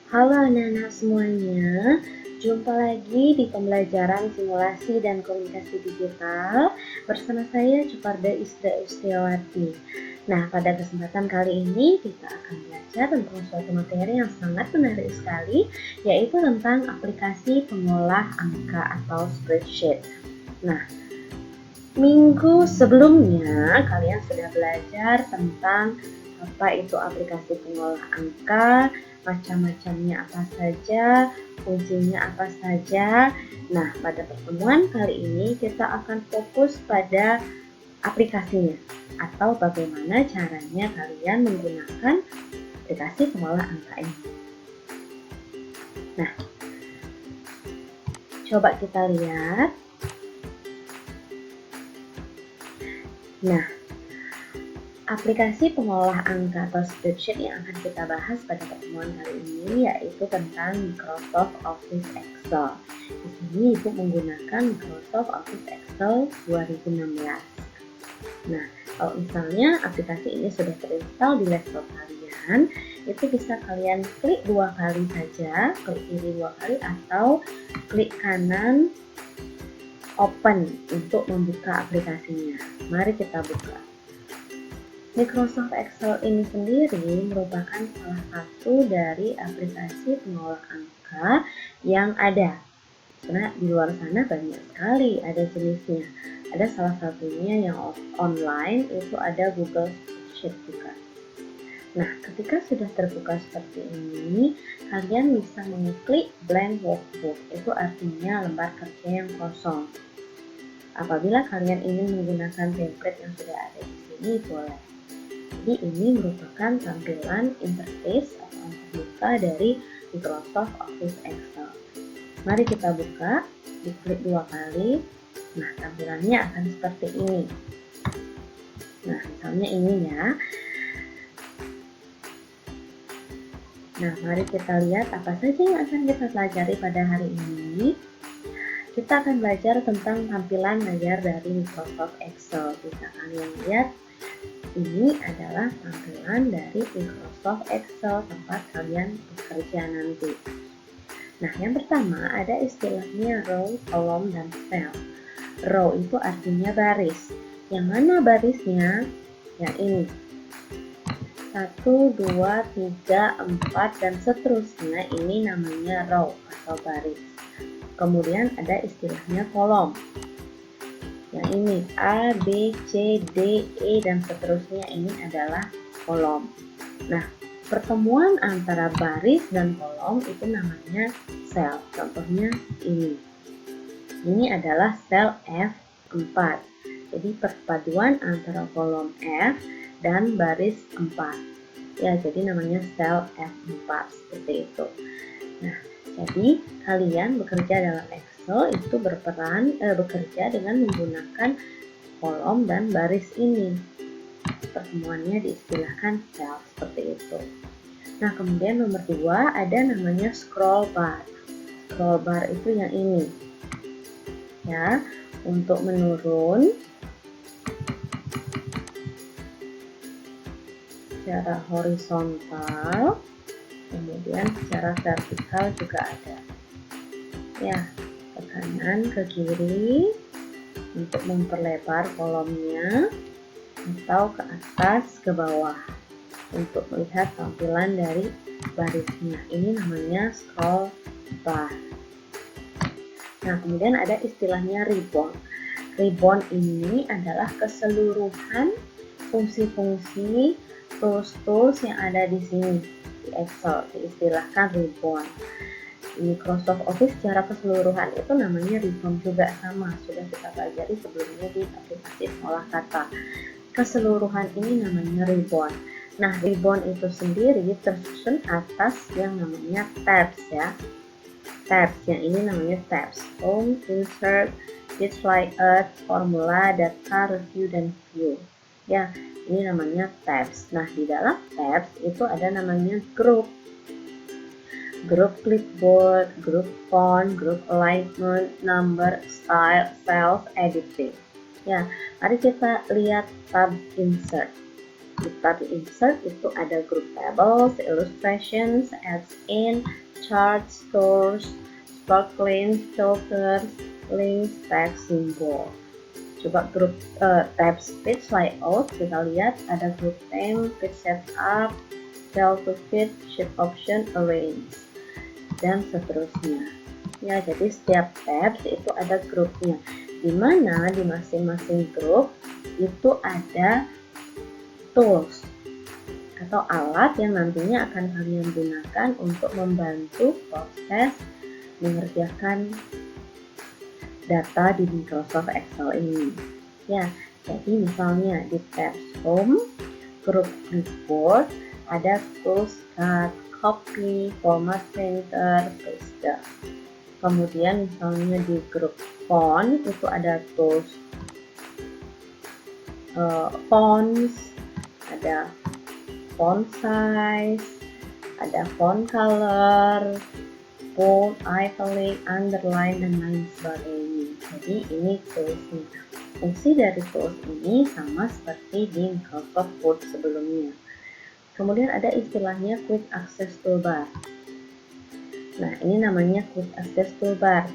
Halo anak-anak semuanya, jumpa lagi di pembelajaran simulasi dan komunikasi digital bersama saya Cuparda Isda Ustiawati. Nah, pada kesempatan kali ini kita akan belajar tentang suatu materi yang sangat menarik sekali, yaitu tentang aplikasi pengolah angka atau spreadsheet. Nah, minggu sebelumnya kalian sudah belajar tentang apa itu aplikasi pengolah angka, macam-macamnya apa saja, fungsinya apa saja. Nah, pada pertemuan kali ini kita akan fokus pada aplikasinya atau bagaimana caranya kalian menggunakan aplikasi pengolah angka ini. Nah, coba kita lihat. Nah, aplikasi pengolah angka atau spreadsheet yang akan kita bahas pada pertemuan kali ini yaitu tentang Microsoft Office Excel. Di sini Ibu menggunakan Microsoft Office Excel 2016. Nah, kalau misalnya aplikasi ini sudah terinstall di laptop kalian, itu bisa kalian klik 2 kali saja, klik kiri 2 kali atau klik kanan open untuk membuka aplikasinya. Mari kita buka. Microsoft Excel ini sendiri merupakan salah satu dari aplikasi pengolah angka yang ada. Karena di luar sana banyak sekali ada jenisnya. Ada salah satunya yang online, itu ada Google Spreadsheet juga. Nah, ketika sudah terbuka seperti ini, kalian bisa mengklik blank workbook, itu artinya lembar kerja yang kosong. Apabila kalian ingin menggunakan template yang sudah ada di sini, boleh. Jadi ini merupakan tampilan interface atau terbuka dari Microsoft Office Excel. Mari kita buka, diklik 2 kali. Nah, tampilannya akan seperti ini. Nah, misalnya ini ya. Nah, mari kita lihat apa saja yang akan kita pelajari pada hari ini. Kita akan belajar tentang tampilan layar dari Microsoft Excel. Bisa kalian lihat, ini adalah tampilan dari Microsoft Excel tempat kalian bekerja nanti. Nah, yang pertama ada istilahnya row, column, dan cell. Row itu artinya baris. Yang mana barisnya? Ya ini. 1, 2, 3, 4, dan seterusnya. Ini namanya row atau baris. Kemudian ada istilahnya kolom. Yang ini A, B, C, D, E, dan seterusnya ini adalah kolom. Nah, pertemuan antara baris dan kolom itu namanya sel. Contohnya ini. Ini adalah sel F4. Jadi perpaduan antara kolom F dan baris 4. Ya, jadi namanya sel F4 seperti itu. Nah, jadi kalian bekerja dalam Excel itu bekerja dengan menggunakan kolom dan baris ini. Pertemuannya diistilahkan sel seperti itu. Nah, kemudian nomor 2 ada namanya scroll bar. Scroll bar itu yang ini. Ya, untuk menurun secara horizontal, kemudian secara vertikal juga ada. Ya, ke kanan, ke kiri untuk memperlebar kolomnya, atau ke atas, ke bawah untuk melihat tampilan dari barisnya. Ini namanya scroll bar. Nah, kemudian ada istilahnya ribbon. Ribbon ini adalah keseluruhan fungsi-fungsi tools yang ada di sini di Excel, diistilahkan ribbon. Microsoft Office secara keseluruhan itu namanya ribbon juga, sama sudah kita pelajari sebelumnya di aplikasi pengolah kata. Keseluruhan ini namanya ribbon. Nah, ribbon itu sendiri tersusun atas yang namanya tabs ya. Tabs yang ini namanya tabs. Home, insert, sheet layout, formula, data, review, dan view. Ya, ini namanya tabs. Nah, di dalam tabs itu ada namanya group. Group clipboard, group font, group alignment, number, style, cells, editing. Ya, mari kita lihat tab insert. kita di insert itu ada group tables, illustrations, adds in, charts, stores, sparkling, filters, links, text, symbol. Coba grup tabs page layout, kita lihat ada group theme, page setup, cell to fit, shape option, arrange, dan seterusnya. Ya, jadi setiap tabs itu ada grupnya, dimana di masing-masing grup itu ada tools atau alat yang nantinya akan kalian gunakan untuk membantu proses mengerjakan data di Microsoft Excel ini. Ya, jadi misalnya di tab Home, grup Report, ada tools cut, copy, format printer, paste. Kemudian misalnya di grup Font itu ada tools fonts, ada font size, ada font color, bold, italic, underline, dan lain sebagainya. Jadi ini toolsnya. Fungsi dari tools ini sama seperti di Microsoft Word sebelumnya. Kemudian ada istilahnya Quick Access Toolbar. Nah, ini namanya Quick Access Toolbar.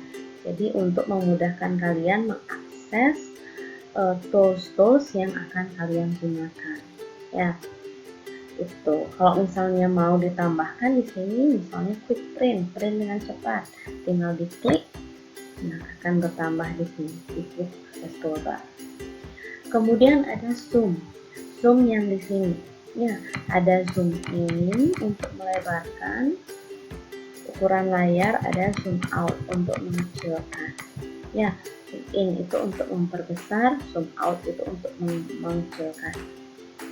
Jadi untuk memudahkan kalian mengakses tools-tools yang akan kalian gunakan. Ya, itu. Kalau misalnya mau ditambahkan di sini, misalnya quick print dengan cepat, tinggal diklik, nah akan bertambah di sini di Quick Access Toolbar. Kemudian ada zoom yang di sini. Ya, ada zoom in untuk melebarkan ukuran layar, ada zoom out untuk mengecilkan. Ya, zoom in itu untuk memperbesar, zoom out itu untuk mengecilkan.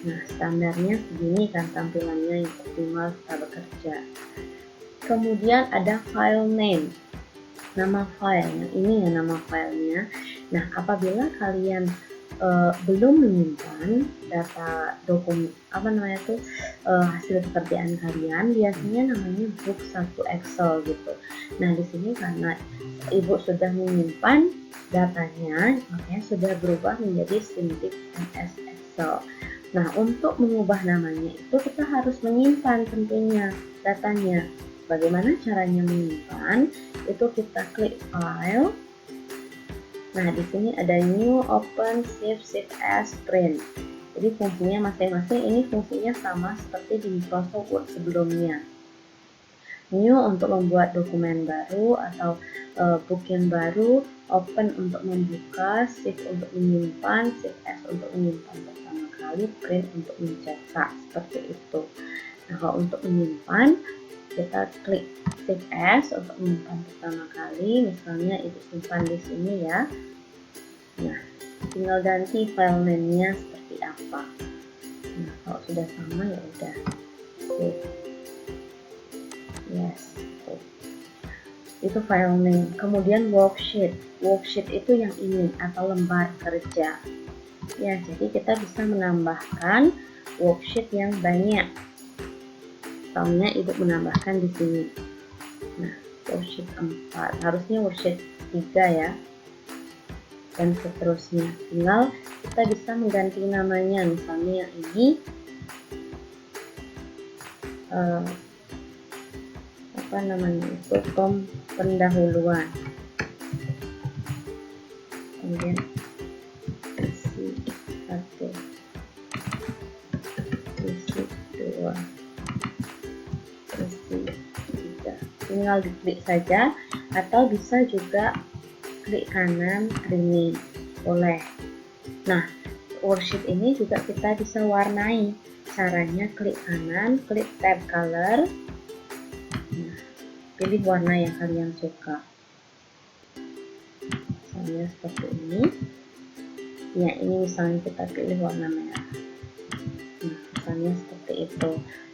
Nah, standarnya segini kan tampilannya yang optimal kita bekerja. Kemudian ada file name, nama filenya. Ini ya nama filenya. Nah, apabila kalian belum menyimpan data dokumen hasil pekerjaan kalian, biasanya namanya book 1 Excel gitu. Nah, di sini karena ibu sudah menyimpan datanya, makanya sudah berubah menjadi Cintiq MS Excel. Nah, untuk mengubah namanya itu kita harus menyimpan tentunya datanya. Bagaimana caranya menyimpan? Itu kita klik file. Nah, di sini ada new, open, save as, print. Jadi fungsinya masing-masing ini fungsinya sama seperti di Microsoft Word sebelumnya. New untuk membuat dokumen baru atau book yang baru, open untuk membuka, save untuk menyimpan, save as untuk menyimpan pertama kali, print untuk mencetak, seperti itu. Nah, kalau untuk menyimpan kita klik save as untuk menyimpan pertama kali, misalnya itu simpan di sini ya. Nah, tinggal ganti file name-nya seperti apa. Nah, kalau sudah sama ya udah save. Yes, itu file name. Kemudian worksheet itu yang ini atau lembar kerja. Ya, jadi kita bisa menambahkan worksheet yang banyak. Misalnya ibu menambahkan di sini. Nah, worksheet 4, harusnya worksheet 3 ya. Dan seterusnya. Tinggal kita bisa mengganti namanya. Misalnya yang ini itu pendahuluan. Kemudian isi 1, isi 2, isi 3. Tinggal diklik saja atau bisa juga klik kanan rename, boleh. Nah, worksheet ini juga kita bisa warnai. Caranya klik kanan, klik tab color. Nah, pilih warna yang kalian suka. Misalnya seperti ini. Ya, ini misalnya kita pilih warna merah. Nah, misalnya seperti itu.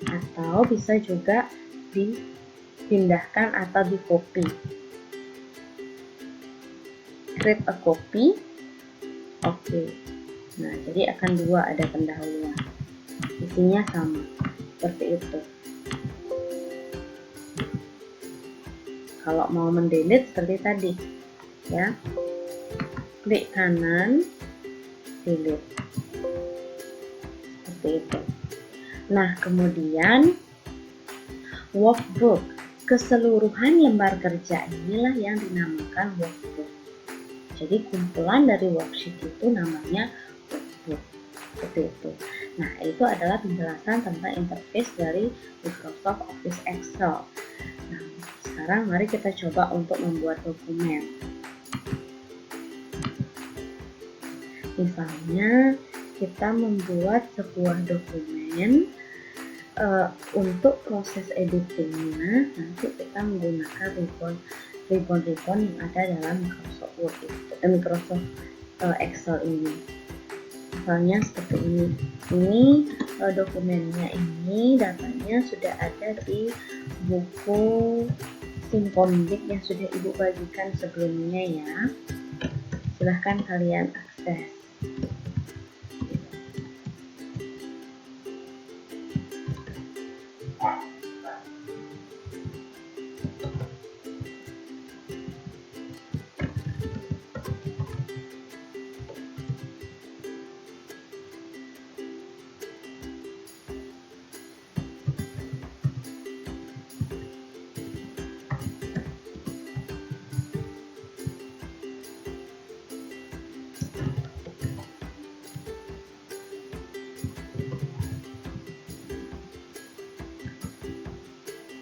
Atau bisa juga dipindahkan atau di copy. Create a copy. Oke. Nah, jadi akan dua, ada pendahuluan. Isinya sama. Seperti itu. Kalau mau mendelete seperti tadi, ya, klik kanan, delete, seperti itu. Nah, kemudian workbook. Keseluruhan lembar kerja inilah yang dinamakan workbook. Jadi kumpulan dari worksheet itu namanya workbook. Seperti itu. Nah, itu adalah penjelasan tentang interface dari Microsoft Office Excel. Nah, sekarang mari kita coba untuk membuat dokumen. Misalnya, kita membuat sebuah dokumen. Untuk proses editingnya nanti kita menggunakan ribbon yang ada dalam Microsoft Word Microsoft Excel ini. Misalnya seperti ini dokumennya, ini datanya sudah ada di buku Simpondik yang sudah Ibu bagikan sebelumnya ya. Silahkan kalian akses.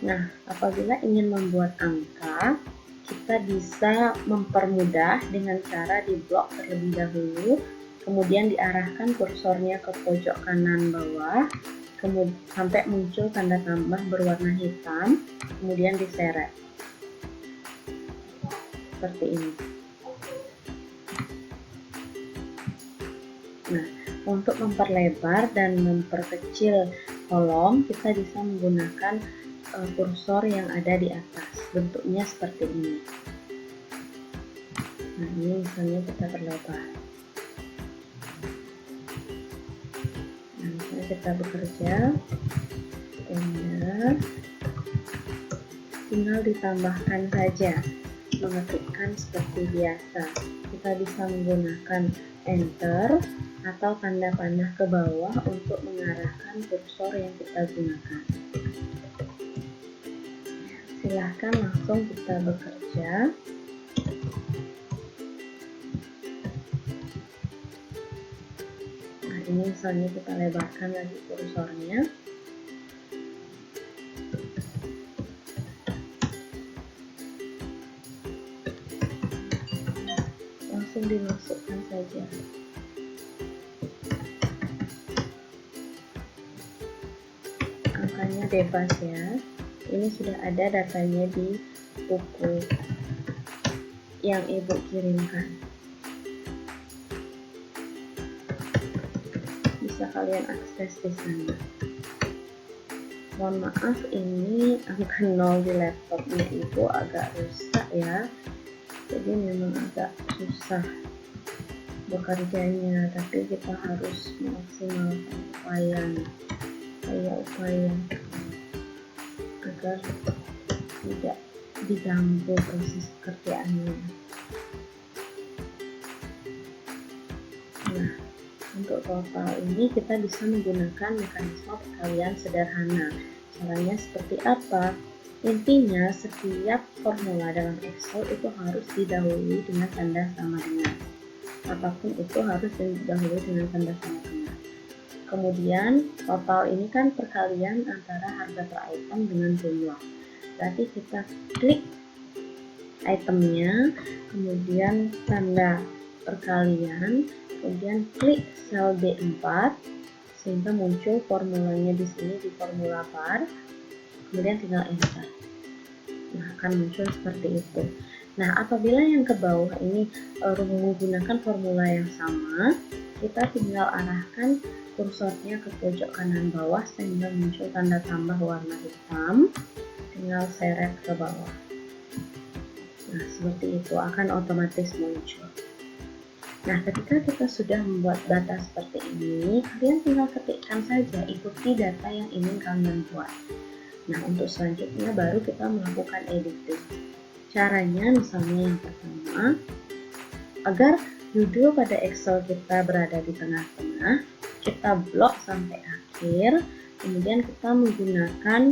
Nah, apabila ingin membuat angka, kita bisa mempermudah dengan cara di-blok terlebih dahulu, kemudian diarahkan kursornya ke pojok kanan bawah, kemudian sampai muncul tanda tambah berwarna hitam, kemudian diseret. Seperti ini. Nah, untuk memperlebar dan memperkecil kolom, kita bisa menggunakan kursor yang ada di atas, bentuknya seperti ini. Nah, ini misalnya kita perlebar. Nah, misalnya kita bekerja, tinggal ditambahkan saja, mengetikkan seperti biasa. Kita bisa menggunakan enter atau tanda panah ke bawah untuk mengarahkan kursor yang kita gunakan. Silahkan langsung kita bekerja. Nah, ini misalnya kita lebarkan lagi kursornya. Langsung dimasukkan saja. Angkanya bebas ya. Ini sudah ada datanya di buku yang Ibu kirimkan. Bisa kalian akses di sana. Mohon maaf, ini angka 0 di laptopnya Ibu agak rusak ya. Jadi memang agak susah bekerjanya, tapi kita harus memaksimalkan upaya agar tidak diganggu proses pekerjaannya. Nah, untuk total ini kita bisa menggunakan mekanisme perkalian sederhana. Caranya seperti apa? Intinya, setiap formula dalam Excel itu harus didahului dengan tanda sama dengan. Apapun itu harus didahului dengan tanda sama dengan. Kemudian total ini kan perkalian antara harga per item dengan jumlah. Berarti kita klik itemnya, kemudian tanda perkalian, kemudian klik sel D4 sehingga muncul formulanya di sini di formula bar, kemudian tinggal enter. Nah, akan muncul seperti itu. Nah, apabila yang ke bawah ini menggunakan formula yang sama, kita tinggal arahkan kursornya ke pojok kanan bawah sehingga muncul tanda tambah warna hitam, tinggal seret ke bawah. Nah, seperti itu akan otomatis muncul. Nah, ketika kita sudah membuat data seperti ini, kalian tinggal ketikkan saja, ikuti data yang ingin kalian buat. Nah, untuk selanjutnya baru kita melakukan editing. Caranya misalnya yang pertama, agar judul pada Excel kita berada di tengah-tengah, kita blok sampai akhir, Kemudian kita menggunakan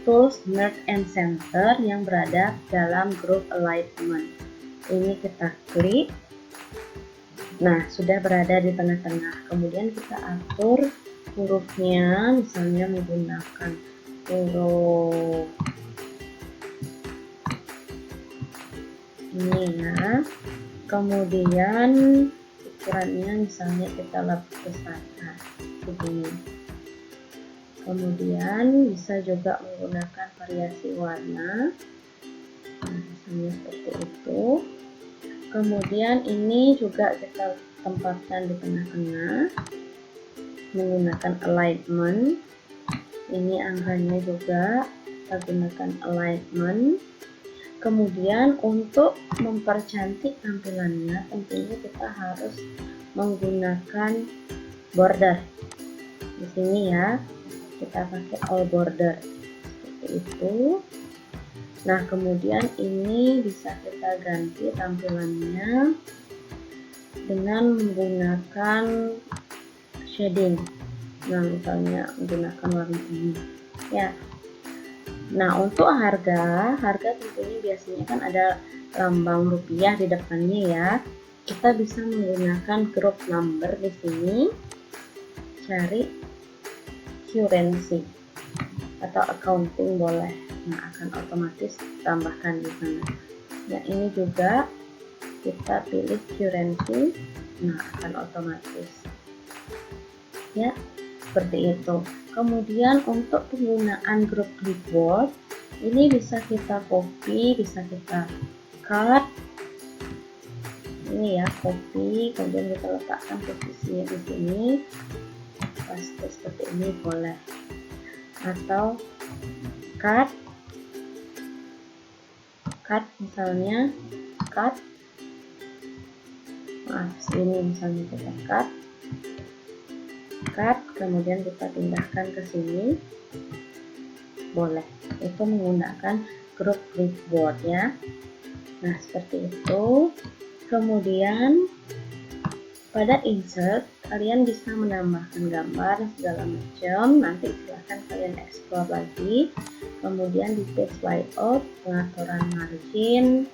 tools Merge and Center yang berada dalam group alignment. Ini kita klik. Nah, sudah berada di tengah-tengah. Kemudian kita atur hurufnya, misalnya menggunakan huruf ini ya. Kemudian ukurannya misalnya kita lebih besarkan begini. Kemudian bisa juga menggunakan variasi warna, nah, misalnya seperti itu. Kemudian ini juga kita tempatkan di tengah-tengah menggunakan alignment. Ini angkanya juga kita gunakan alignment. Kemudian untuk mempercantik tampilannya tentunya kita harus menggunakan border. Di sini ya, kita pakai all border seperti itu. Nah, kemudian ini bisa kita ganti tampilannya dengan menggunakan shading. Nah, misalnya menggunakan warna ini ya. Nah, untuk harga tentunya biasanya kan ada lambang rupiah di depannya ya. Kita bisa menggunakan group number di sini, cari currency atau accounting boleh. Nah, akan otomatis tambahkan di sana. Ya, ini juga kita pilih currency, nah akan otomatis. Ya, seperti itu. Kemudian untuk penggunaan grup clipboard, ini bisa kita copy, bisa kita cut. Ini ya, copy, kemudian kita letakkan posisinya di sini. Paste seperti ini boleh. Atau cut misalnya sini misalnya kita cut, kemudian kita pindahkan ke sini boleh. Itu menggunakan group clipboard ya. Nah, seperti itu. Kemudian pada insert kalian bisa menambahkan gambar segala macam, nanti silahkan kalian explore lagi. Kemudian di page layout, pengaturan margin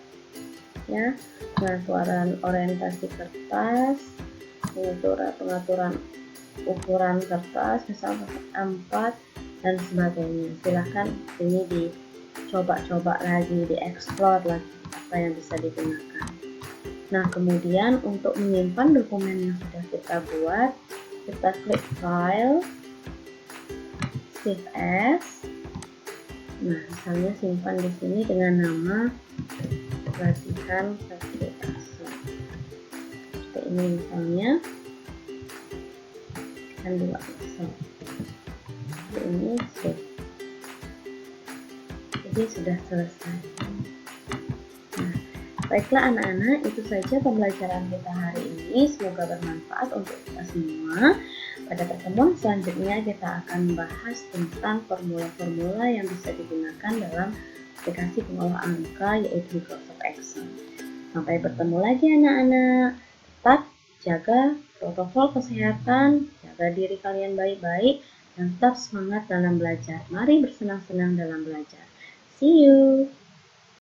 ya, pengaturan orientasi kertas, pengaturan ukuran kertas misalnya 4 dan sebagainya. Silahkan ini dicoba-coba lagi, dieksplor lagi apa yang bisa digunakan. Nah, kemudian untuk menyimpan dokumen yang sudah kita buat, kita klik file, save as. Nah, misalnya simpan di sini dengan nama latihan aplikasi. Seperti ini misalnya, kan 2 pixel. Seperti ini save. Jadi sudah selesai. Nah, baiklah anak-anak, itu saja pembelajaran kita hari ini. Semoga bermanfaat untuk kita semua. Pada pertemuan selanjutnya kita akan membahas tentang formula-formula yang bisa digunakan dalam aplikasi pengolah angka yaitu Microsoft Excel. Sampai bertemu lagi anak-anak. Tetap jaga protokol kesehatan, jaga diri kalian baik-baik, dan tetap semangat dalam belajar. Mari bersenang-senang dalam belajar. See you!